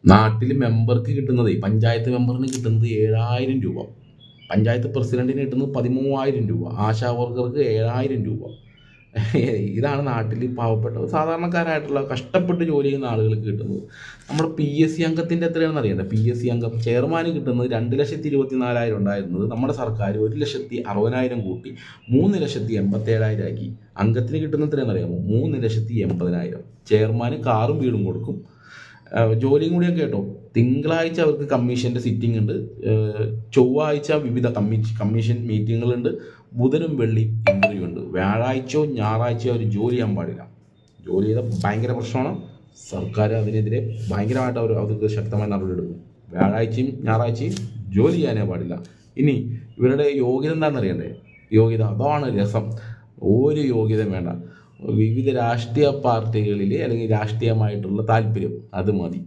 നാട്ടിൽ മെമ്പർക്ക് കിട്ടുന്നത്, പഞ്ചായത്ത് മെമ്പറിന് കിട്ടുന്നത് 7,000 രൂപ, പഞ്ചായത്ത് പ്രസിഡന്റിന് കിട്ടുന്നത് 13,000 രൂപ, ആശാ വർക്കർക്ക് 7,000 രൂപ. ഇതാണ് നാട്ടിൽ പാവപ്പെട്ട സാധാരണക്കാരായിട്ടുള്ള കഷ്ടപ്പെട്ട് ജോലി ചെയ്യുന്ന ആളുകൾക്ക് കിട്ടുന്നത്. നമ്മുടെ PSC അംഗത്തിൻ്റെ എത്രയാണെന്ന് അറിയണ്ടേ? PSC അംഗം ചെയർമാന് കിട്ടുന്നത് 2,24,000 ഉണ്ടായിരുന്നത് നമ്മുടെ സർക്കാർ 1,60,000 കൂട്ടി 3,87,000 ആക്കി. അംഗത്തിന് കിട്ടുന്ന എത്രയാണെന്ന് അറിയാമോ? 3,80,000. ചെയർമാന് കാറും വീടും കൊടുക്കും. ജോലിയും കൂടിയൊക്കെ കേട്ടോ. തിങ്കളാഴ്ച അവർക്ക് കമ്മീഷൻ്റെ സിറ്റിംഗ് ഉണ്ട്, ചൊവ്വാഴ്ച വിവിധ കമ്മീഷൻ മീറ്റിങ്ങുകളുണ്ട്, ബുധനും വെള്ളി ഇൻ്റർവ്യൂ ഉണ്ട്. വ്യാഴാഴ്ചയോ ഞായറാഴ്ചയോ അവർ ജോലി ചെയ്യാൻ പാടില്ല. ജോലി ചെയ്താൽ ഭയങ്കര പ്രശ്നമാണ്. സർക്കാർ അതിനെതിരെ ഭയങ്കരമായിട്ട് അവർക്ക് ശക്തമായ നടപടിയെടുക്കും. വ്യാഴാഴ്ചയും ഞായറാഴ്ചയും ജോലി ചെയ്യാനേ പാടില്ല. ഇനി ഇവരുടെ യോഗ്യത എന്താണെന്ന് അറിയണ്ടേ? യോഗ്യത, അതാണ് രസം. ഒരു യോഗ്യത വേണ്ട. വിവിധ രാഷ്ട്രീയ പാർട്ടികളിൽ അല്ലെങ്കിൽ രാഷ്ട്രീയമായിട്ടുള്ള താല്പര്യം, അത് മതി.